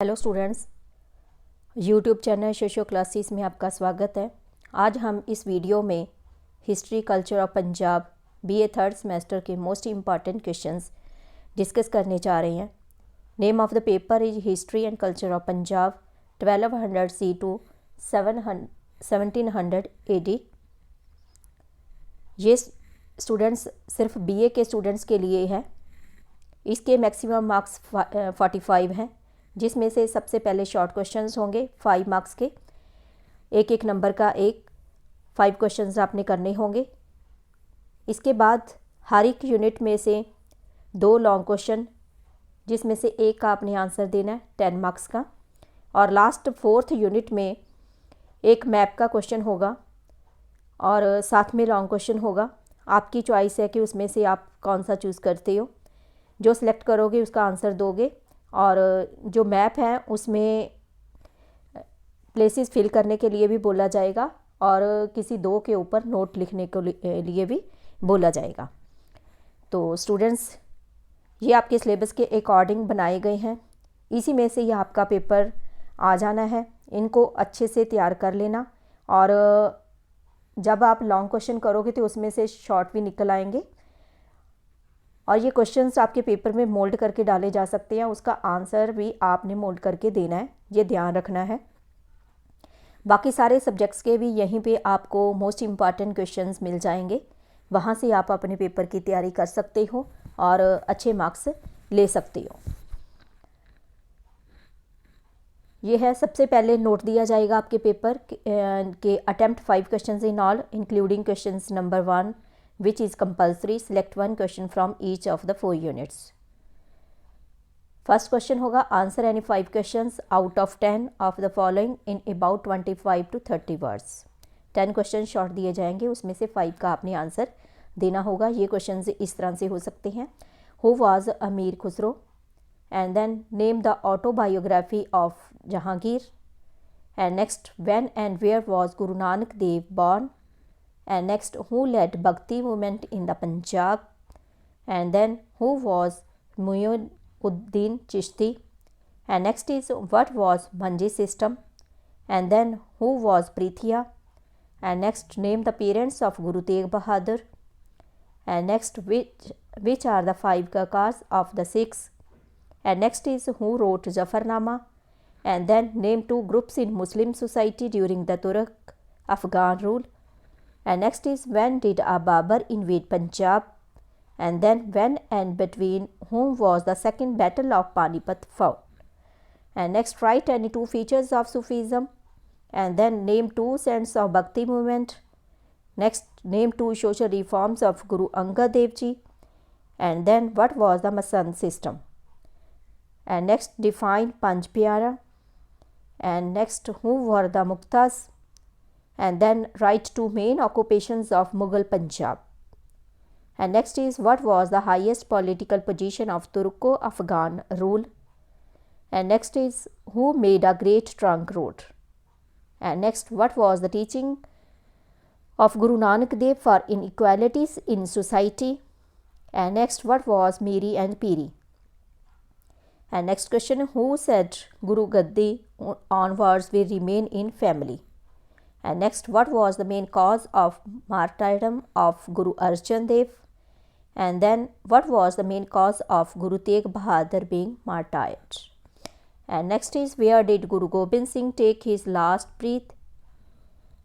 Hello students, YouTube channel शोशो classes में आपका स्वागत है। आज हम इस वीडियो में history culture of Punjab BA third semester के मोस्ट इम्पॉर्टेंट क्वेश्चंस डिस्कस करने जा रहे हैं। Name of the paper is history and culture of Punjab 1200 C to 1700 AD। ये स्टूडेंट्स सिर्फ बीए के स्टूडेंट्स के लिए है। इसके मैक्सिमम मार्क्स 45 हैं, जिसमें से सबसे पहले शॉर्ट क्वेश्चंस होंगे 5 मार्क्स के। एक नंबर का 5 क्वेश्चंस आपने करने होंगे। इसके बाद हर एक यूनिट में से 2 लॉन्ग क्वेश्चन, जिसमें से एक का आपने आंसर देना है 10 मार्क्स का। और लास्ट 4th यूनिट में एक मैप का क्वेश्चन होगा और साथ में लॉन्ग क्वेश्चन होगा। आपकी चॉइस है कि उसमें से आप कौन सा चूज़ करते हो। जो सिलेक्ट करोगे उसका आंसर दोगे। और जो मैप है उसमें प्लेसेस फिल करने के लिए भी बोला जाएगा और किसी 2 के ऊपर नोट लिखने के लिए भी बोला जाएगा। तो स्टूडेंट्स, ये आपके सिलेबस के अकॉर्डिंग बनाए गए हैं। इसी में से ये आपका पेपर आ जाना है। इनको अच्छे से तैयार कर लेना और जब आप लॉन्ग क्वेश्चन करोगे तो उसमें से शॉर्ट भी निकल आएंगे और ये क्वेश्चंस आपके पेपर में मोल्ड करके डाले जा सकते हैं। उसका आंसर भी आपने मोल्ड करके देना है, ये ध्यान रखना है। बाकी सारे सब्जेक्ट्स के भी यहीं पे आपको मोस्ट इम्पॉर्टेंट क्वेश्चंस मिल जाएंगे। वहाँ से आप अपने पेपर की तैयारी कर सकते हो और अच्छे मार्क्स ले सकते हो। ये है, सबसे पहले नोट दिया जाएगा आपके पेपर के attempt 5 questions in all including questions number 1 which is compulsory. Select one question from each of the 4 units. First question होगा, answer any 5 questions out of 10 of the following in about 25 to 30 words. 10 question short दिए जाएंगे, उसमें से 5 का आपने answer देना होगा। ये क्वेश्चन इस तरह से हो सकते हैं। Who was अमीर Khusro? And then name the autobiography of Jahangir. And next, when and where was Guru Nanak Dev born? And next, who led Bhakti movement in the Punjab? And then, who was Muinuddin Chishti? And next is, what was Manji system? And then, who was Prithia? And next, name the parents of Guru Tegh Bahadur. And next, which are the 5 kakas of the Sikhs? And next is, who wrote Zafarnama? And then, name 2 groups in Muslim society during the Turk-Afghan rule. And next is, when did Babur invade Punjab? And then, when and between whom was the second battle of Panipat fought? And next, write any 2 features of Sufism. And then, name 2 saints of Bhakti movement. Next, name 2 social reforms of Guru Angad Dev Ji. And then, what was the Masand system? And next, define Panj Pyara. And next, who were the Muktas? And then write 2 main occupations of Mughal Punjab. And next is, what was the highest political position of Turko-Afghan rule? And next is, who made a great trunk road? And next, what was the teaching of Guru Nanak Dev for inequalities in society? And next, what was Miri and Piri? And next question, who said Guru Gaddi onwards will remain in family? And next, what was the main cause of martyrdom of Guru Arjan Dev? And then, what was the main cause of Guru Tegh Bahadur being martyred? And next is, where did Guru Gobind Singh take his last breath?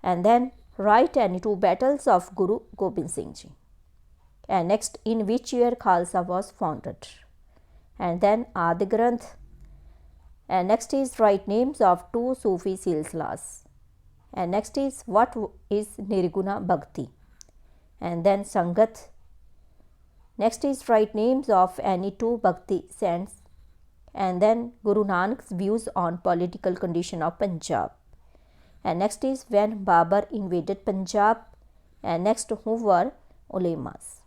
And then, write any 2 battles of Guru Gobind Singh Ji. And next, in which year Khalsa was founded? And then, Adi Granth. And next is, write names of 2 Sufi silsilas. And next is, what is Nirguna Bhakti? And then Sangat. Next is, write names of any 2 Bhakti saints. And then Guru Nanak's views on political condition of Punjab. And next is, when Babur invaded Punjab. And next, who were ulemas?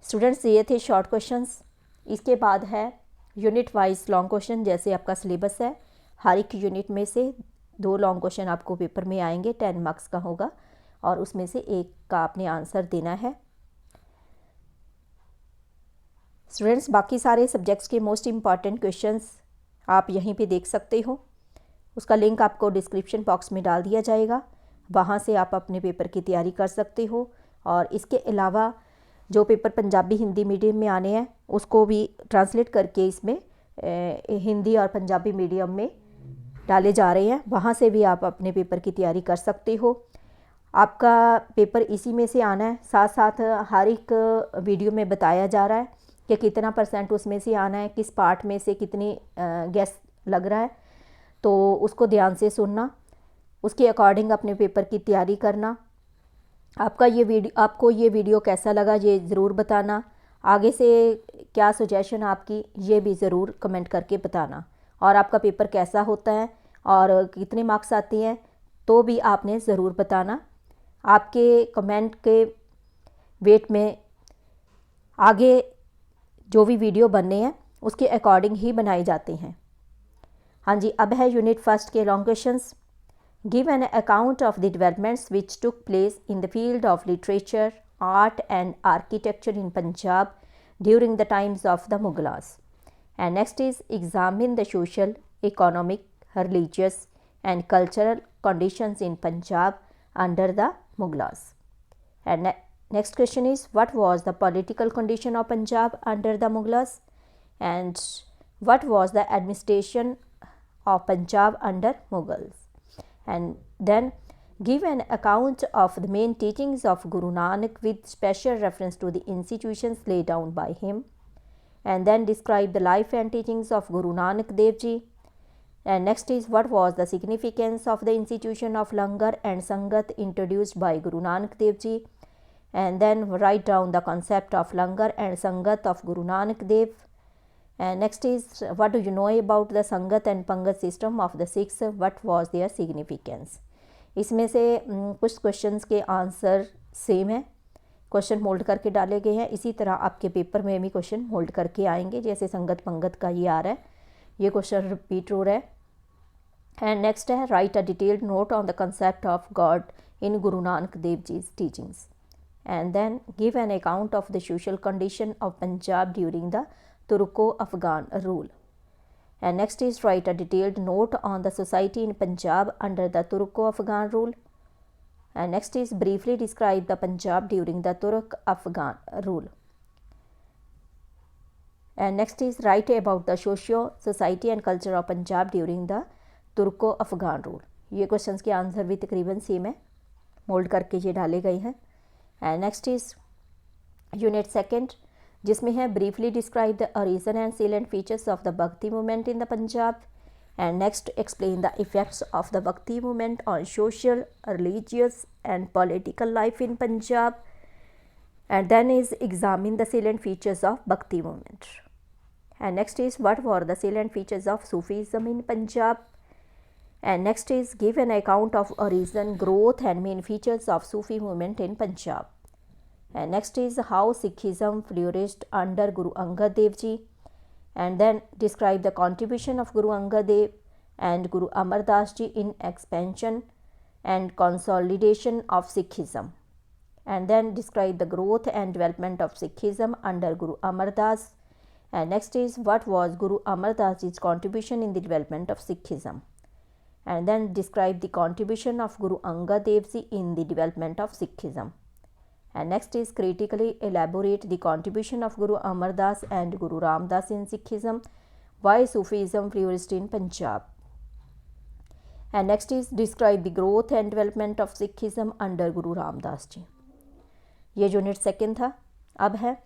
Students, ये थे short questions. इसके बाद है unit wise long question. जैसे आपका syllabus है, हर एक unit में से 2 लॉन्ग क्वेश्चन आपको पेपर में आएंगे, 10 मार्क्स का होगा और उसमें से एक का आपने आंसर देना है। स्टूडेंट्स, बाकी सारे सब्जेक्ट्स के मोस्ट इम्पॉर्टेंट क्वेश्चंस आप यहीं पे देख सकते हो। उसका लिंक आपको डिस्क्रिप्शन बॉक्स में डाल दिया जाएगा, वहाँ से आप अपने पेपर की तैयारी कर सकते हो। और इसके अलावा जो पेपर पंजाबी हिंदी मीडियम में आने हैं उसको भी ट्रांसलेट करके इसमें हिंदी और पंजाबी मीडियम में डाले जा रहे हैं, वहाँ से भी आप अपने पेपर की तैयारी कर सकते हो। आपका पेपर इसी में से आना है। साथ साथ हर एक वीडियो में बताया जा रहा है कि कितना % उसमें से आना है, किस पार्ट में से कितनी गैस लग रहा है, तो उसको ध्यान से सुनना, उसके अकॉर्डिंग अपने पेपर की तैयारी करना। आपको ये वीडियो कैसा लगा ये ज़रूर बताना। आगे से क्या सजेशन आपकी ये भी ज़रूर कमेंट करके बताना। और आपका पेपर कैसा होता है और कितने मार्क्स आते हैं तो भी आपने ज़रूर बताना। आपके कमेंट के वेट में आगे जो भी वीडियो बनने हैं उसके अकॉर्डिंग ही बनाए जाते हैं। हाँ जी, अब है यूनिट 1 के long questions. Give an account of the developments which took place in the field of literature, art and architecture in Punjab during the times of the Mughals. And next is examine the social, economic, religious and cultural conditions in Punjab under the Mughals. And next question is what was the political condition of Punjab under the Mughals, and what was the administration of Punjab under Mughals. And then give an account of the main teachings of Guru Nanak with special reference to the institutions laid down by him. And then describe the life and teachings of Guru Nanak Dev Ji. And next is what was the significance of the institution of Langar and Sangat introduced by Guru Nanak Dev Ji. And then write down the concept of Langar and Sangat of Guru Nanak Dev. And next is what do you know about the Sangat and Pangat system of the Sikhs, what was their significance. इसमें से कुछ questions के answer same है, question mould करके डाले गए हैं। इसी तरह आपके पेपर में भी क्वेश्चन मोल्ड करके आएंगे, जैसे संगत पंगत का ये आ रहा है, ये क्वेश्चन रिपीट हो रहा है। एंड नेक्स्ट है write a detailed note on the concept of God in Guru Nanak Dev ji's teachings. And then give an account of the social condition of Punjab during the Turko Afghan rule. And next is write a detailed note on the society in Punjab under the Turko Afghan rule. And next is briefly describe the Punjab during the Turk-Afghan rule. And next is write about the society and culture of Punjab during the Turko-Afghan rule. ये questions के answer भी तकरीबन same है, mould करके ये डाले गए हैं। एंड नेक्स्ट इज यूनिट 2 जिसमें है briefly describe the origin and salient features of the Bhakti movement in the Punjab. And next explain the effects of the Bhakti movement on social, religious and political life in Punjab. And then is examine the salient features of Bhakti movement. And next is what were the salient features of Sufism in Punjab. And next is give an account of origin, growth and main features of Sufi movement in Punjab. And next is how Sikhism flourished under Guru Angad Dev Ji. And then describe the contribution of Guru Angad Dev and Guru Amar Das Ji in expansion and consolidation of Sikhism. And then describe the growth and development of Sikhism under Guru Amar Das. And next is what was Guru Amar Das Ji's contribution in the development of Sikhism. And then describe the contribution of Guru Angad Dev Ji in the development of Sikhism. And next is critically elaborate the contribution of Guru Amar Das and Guru Ram Das in Sikhism, why Sufism flourished in Punjab. And next is describe the growth and development of Sikhism under Guru Ram Das जी। ये unit 2 था। अब है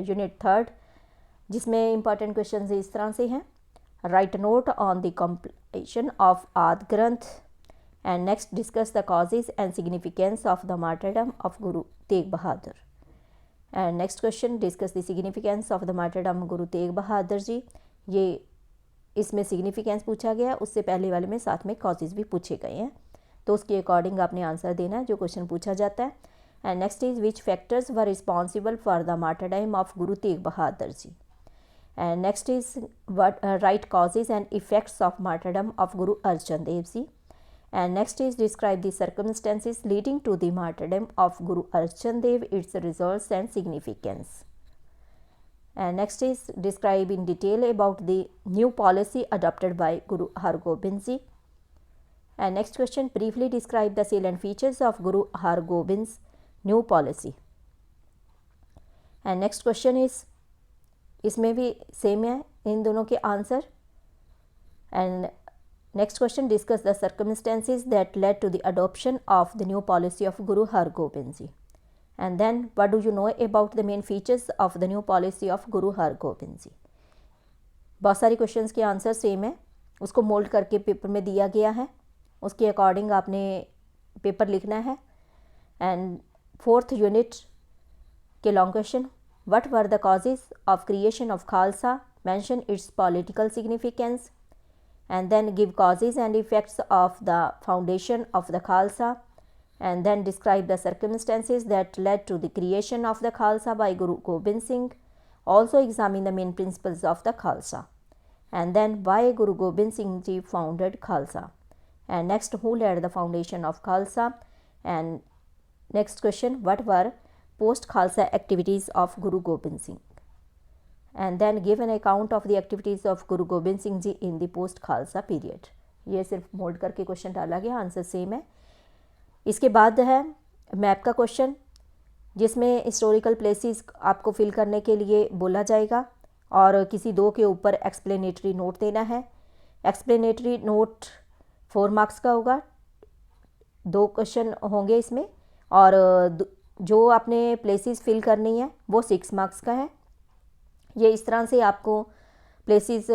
unit 3 जिसमें important question इस तरह से हैं। Right note on the completion of आदि ग्रंथ। And next discuss the causes and significance of the martyrdom of Guru Tegh Bahadur. And next question discuss the significance of the martyrdom of Guru Tegh Bahadur जी। ये इसमें significance पूछा गया, उससे पहले वाले में साथ में causes भी पूछे गए हैं, तो उसके अकॉर्डिंग आपने आंसर देना है जो क्वेश्चन पूछा जाता है। And next is which factors were responsible for the martyrdom of Guru Tegh Bahadur ji. And next is write causes and effects of martyrdom of Guru Arjan Dev ji. And next is describe the circumstances leading to the martyrdom of Guru Arjan Dev, its results and significance. And next is describe in detail about the new policy adopted by Guru Hargobind Ji. And next question, briefly describe the salient features of Guru Hargobind's new policy. And next question is, इसमें भी same है इन दोनों के answer. And next question, discuss the circumstances that led to the adoption of the new policy of Guru Hargobind Ji. And then what do you know about the main features of the new policy of Guru Hargobind Ji. बहुत सारी questions के answer same है, उसको mould करके paper में दिया गया है, उसके अकॉर्डिंग आपने पेपर लिखना है. एंड फोर्थ यूनिट के long question, what were the causes of creation of Khalsa, mention it's political significance, and then give causes and effects of the foundation of the Khalsa, and then describe the circumstances that led to the creation of the Khalsa by Guru Gobind Singh. Also examine the main principles of the Khalsa, and then why Guru Gobind Singh Ji founded Khalsa, and next who laid the foundation of Khalsa, and next question, what were post Khalsa activities of Guru Gobind Singh, and then give an account of the activities of Guru Gobind Singh Ji in the post Khalsa period. ये सिर्फ mould करके question डाला गया, answer same है. इसके बाद है map का क्वेश्चन, जिसमें हिस्टोरिकल प्लेसेस आपको फिल करने के लिए बोला जाएगा और किसी दो के ऊपर एक्सप्लेनेटरी नोट देना है. एक्सप्लेनेटरी नोट 4 मार्क्स का होगा, 2 क्वेश्चन होंगे इसमें, और जो आपने प्लेसेस फिल करनी है वो 6 मार्क्स का है. ये इस तरह से आपको प्लेसेस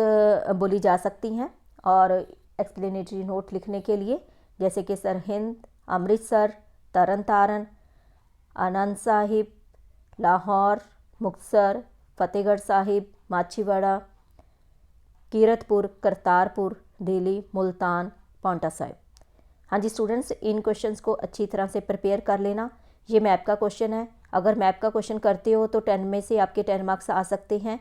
बोली जा सकती हैं और एक्सप्लेनेटरी नोट लिखने के लिए, जैसे कि सरहिंद, अमृतसर, तरन तारन, आनंद साहिब, लाहौर, मुक्तसर, फतेहगढ़ साहिब, माछीवाड़ा, कीरतपुर, करतारपुर, दिल्ली, मुल्तान, पांवटा साहिब. हाँ जी स्टूडेंट्स, इन क्वेश्चंस को अच्छी तरह से प्रिपेयर कर लेना. ये मैप का क्वेश्चन है, अगर मैप का क्वेश्चन करते हो तो 10 में से आपके 10 मार्क्स आ सकते हैं,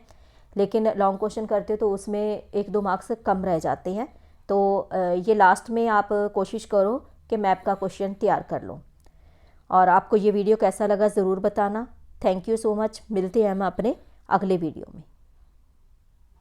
लेकिन लॉन्ग क्वेश्चन करते हो तो उसमें 1-2 मार्क्स कम रह जाते हैं. तो ये लास्ट में आप कोशिश करो कि मैप का क्वेश्चन तैयार कर लो. और आपको ये वीडियो कैसा लगा ज़रूर बताना. Thank you so much. मिलते हैं हम अपने अगले वीडियो में.